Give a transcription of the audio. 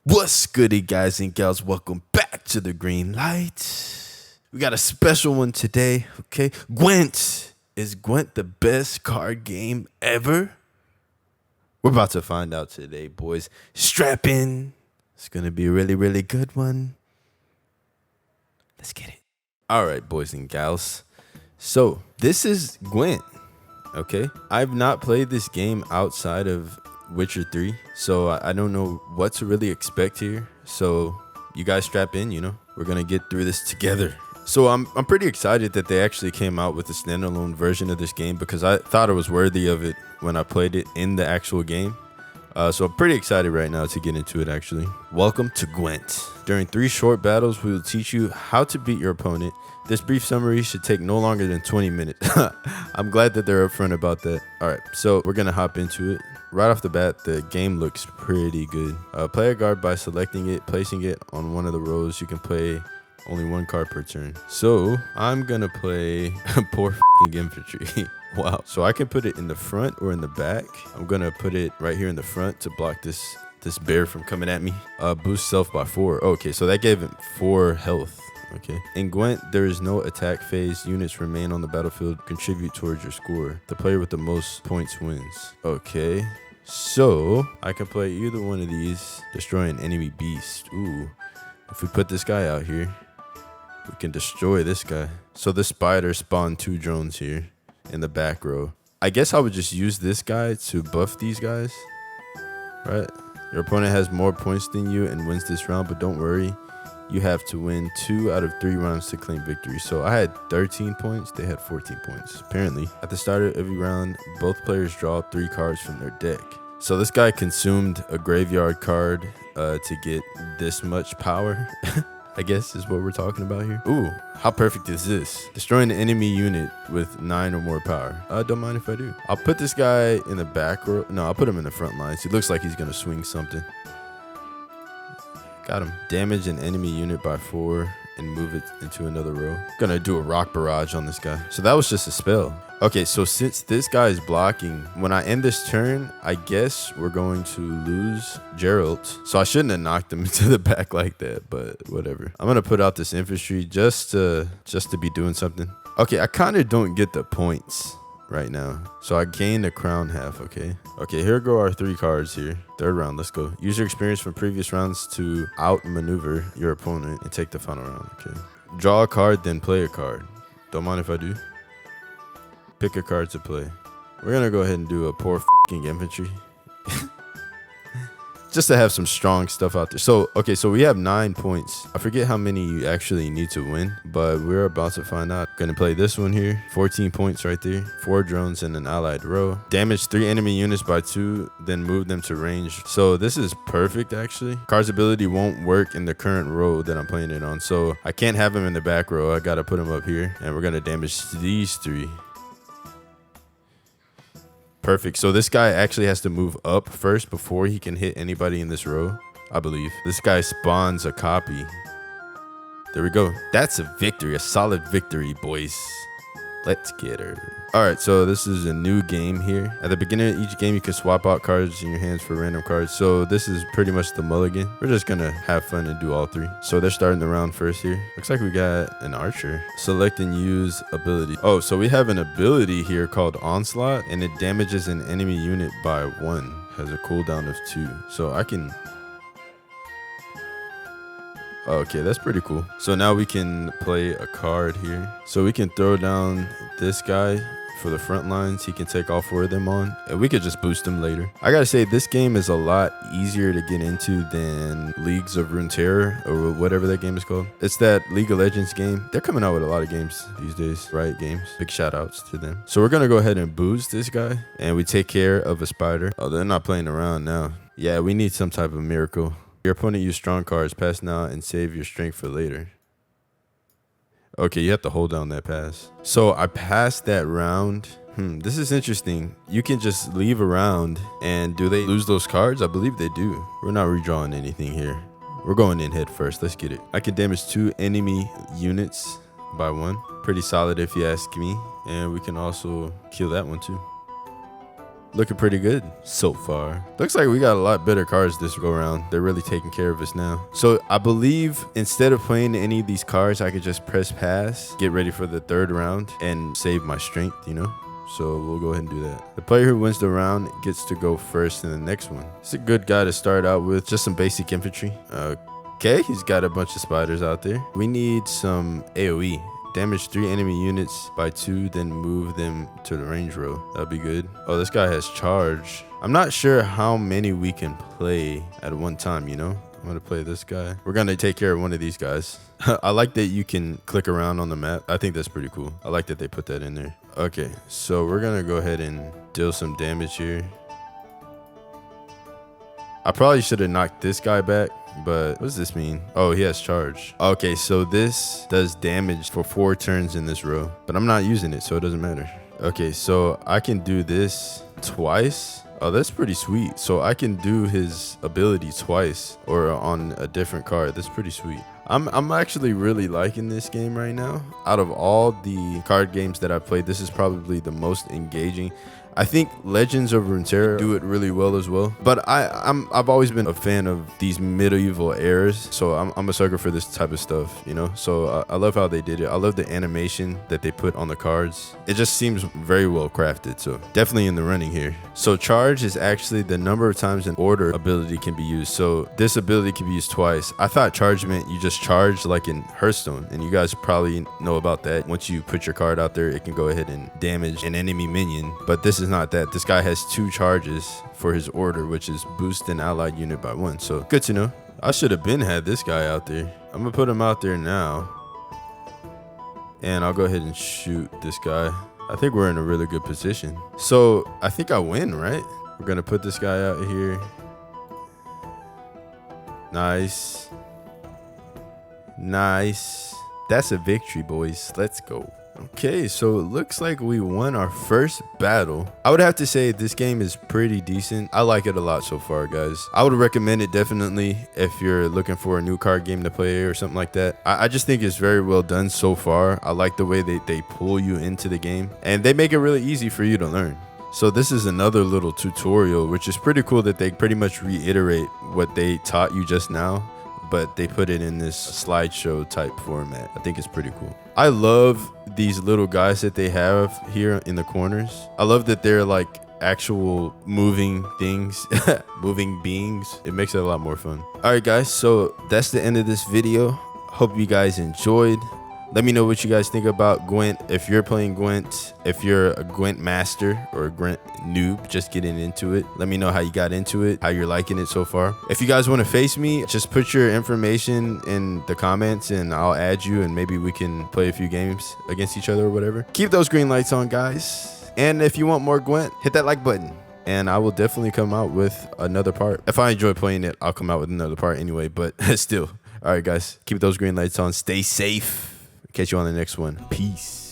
What's goody, guys and gals? Welcome back to the green light. We got a special one today, okay? Gwent. Is Gwent the best card game ever? We're about to find out today, boys. Strap in. It's going to be a really good one. Let's get it. All right, boys and gals. So, this is Gwent, okay? I've not played this game outside of Witcher 3, so I don't know what to really expect here. So you guys strap in, we're gonna get through this together. So I'm pretty excited that they actually came out with a standalone version of this game because I thought it was worthy of it when I played it in the actual game. So I'm pretty excited right now to get into it actually. Welcome to Gwent. During 3 short battles, we will teach you how to beat your opponent. This brief summary should take no longer than 20 minutes. I'm glad that they're upfront about that. All right, so we're gonna hop into it. Right off the bat, the game looks pretty good. Play a guard by selecting it, placing it on one of the rows. You can play only 1 card per turn. So I'm gonna play poor f***ing infantry. Wow. So I can put it in the front or in the back. I'm gonna put it right here in the front to block this bear from coming at me. Boost self by 4. Okay, so that gave him 4 health. Okay. In Gwent, there is no attack phase. Units remain on the battlefield, contribute towards your score. The player with the most points wins. Okay. So I can play either one of these, destroy an enemy beast. Ooh. If we put this guy out here, we can destroy this guy. So the spider spawned 2 drones here in the back row. I guess I would just use this guy to buff these guys, right? Your opponent has more points than you and wins this round, but don't worry. You have to win 2 out of 3 rounds to claim victory. So I had 13 points. They had 14 points. Apparently, at the start of every round, both players draw 3 cards from their deck. So this guy consumed a graveyard card to get this much power. I guess is what we're talking about here. Ooh, how perfect is this? Destroying an enemy unit with 9 or more power. Don't mind if I do. I'll put this guy in the back row. No, I'll put him in the front lines. He looks like he's going to swing something. Got him. Damage an enemy unit by 4 and move it into another row. Gonna do a rock barrage on this guy. So that was just a spell. Okay, so since this guy is blocking, when I end this turn, I guess we're going to lose Geralt. So I shouldn't have knocked him into the back like that, but whatever. I'm gonna put out this infantry just to be doing something. Okay, I kind of don't get the points right now. So I gained a crown half, okay? Okay, here go our 3 cards here. 3rd round, let's go. Use your experience from previous rounds to outmaneuver your opponent and take the final round, okay? Draw a card, then play a card. Don't mind if I do. Pick a card to play. We're gonna go ahead and do a poor f***ing infantry. Just to have some strong stuff out there. So, okay, so we have 9 points. I forget how many you actually need to win, but we're about to find out. Gonna play this one here. 14 points right there. 4 drones in an allied row. Damage 3 enemy units by 2, then move them to range. So this is perfect, actually. Card's ability won't work in the current row that I'm playing it on. So I can't have him in the back row. I gotta put him up here, and we're gonna damage these 3. Perfect. So this guy actually has to move up first before he can hit anybody in this row, I believe. This guy spawns a copy. There we go. That's a victory, a solid victory, boys. Let's get her. All right, so this is a new game here. At the beginning of each game, you can swap out cards in your hands for random cards. So this is pretty much the mulligan. We're just gonna have fun and do all 3. So they're starting the round first here. Looks like we got an archer. Select and use ability. Oh, so we have an ability here called Onslaught, and it damages an enemy unit by 1. Has a cooldown of 2. So I can... Okay, that's pretty cool. So now we can play a card here. So we can throw down this guy for the front lines. He can take all 4 of them on, and we could just boost him later. I gotta say, this game is a lot easier to get into than Leagues of Runeterra or whatever that game is called. It's that League of Legends game. They're coming out with a lot of games these days, Riot Games. Big shout outs to them. So we're gonna go ahead and boost this guy, and we take care of a spider. Oh, they're not playing around now. Yeah, we need some type of miracle. Your opponent used strong cards. Pass now and save your strength for later. Okay, you have to hold down that pass. So I passed that round. This is interesting. You can just leave a round, and do they lose those cards? I believe they do. We're not redrawing anything here. We're going in head first. Let's get it. I can damage 2 enemy units by 1. Pretty solid if you ask me. And we can also kill that one too. looking pretty good so far. Looks like we got a lot better cards this go around. They're really taking care of us now. So I believe instead of playing any of these cards, I could just press pass, get ready for the third round, and save my strength, you know? So we'll go ahead and do that. The player who wins the round gets to go first in the next one. It's a good guy to start out with. Just some basic infantry. Okay, he's got a bunch of spiders out there. We need some AoE. Damage 3 enemy units by 2, then move them to the range row. That'd be good. Oh, this guy has charge. I'm not sure how many we can play at one time, you know? I'm gonna play this guy. We're gonna take care of one of these guys. I like that you can click around on the map. I think that's pretty cool. I like that they put that in there. Okay, so we're gonna go ahead and deal some damage here. I probably should have knocked this guy back, but what does this mean? Oh, he has charge. Okay, so this does damage for 4 turns in this row, but I'm not using it, so it doesn't matter. Okay, so I can do this twice. Oh, that's pretty sweet. So I can do his ability twice or on a different card. That's pretty sweet. I'm actually really liking this game right now. Out of all the card games that I've played, this is probably the most engaging. I think Legends of Runeterra do it really well as well. But I've always been a fan of these medieval eras, so I'm a sucker for this type of stuff, you know. So I love how they did it. I love the animation that they put on the cards. It just seems very well crafted. So definitely in the running here. So charge is actually the number of times an order ability can be used. So this ability can be used twice. I thought charge meant you just charge like in Hearthstone, and you guys probably know about that. Once you put your card out there, it can go ahead and damage an enemy minion. But this is not that. This guy has 2 charges for his order, which is boost an allied unit by 1. So good to know. I should have had this guy out there. I'm gonna put him out there now, and I'll go ahead and shoot this guy. I think we're in a really good position. So I think I win, right? We're gonna put this guy out here. Nice. Nice. That's a victory, boys. Let's go. Okay, so it looks like we won our first battle. I would have to say this game is pretty decent. I like it a lot so far, guys. I would recommend it definitely if you're looking for a new card game to play or something like that. I just think it's very well done so far. I like the way they pull you into the game, and they make it really easy for you to learn. So this is another little tutorial, which is pretty cool that they pretty much reiterate what they taught you just now, but they put it in this slideshow type format. I think it's pretty cool. I love these little guys that they have here in the corners. I love that they're like actual moving things, moving beings. It makes it a lot more fun. All right, guys, so that's the end of this video. Hope you guys enjoyed. Let me know what you guys think about Gwent. If you're playing Gwent, if you're a Gwent master or a Gwent noob just getting into it, let me know how you got into it, how you're liking it so far. If you guys want to face me, just put your information in the comments and I'll add you, and maybe we can play a few games against each other or whatever. Keep those green lights on, guys. And if you want more Gwent, hit that like button, and I will definitely come out with another part. If I enjoy playing it, I'll come out with another part anyway, but still. All right, guys, keep those green lights on. Stay safe. Catch you on the next one. Peace.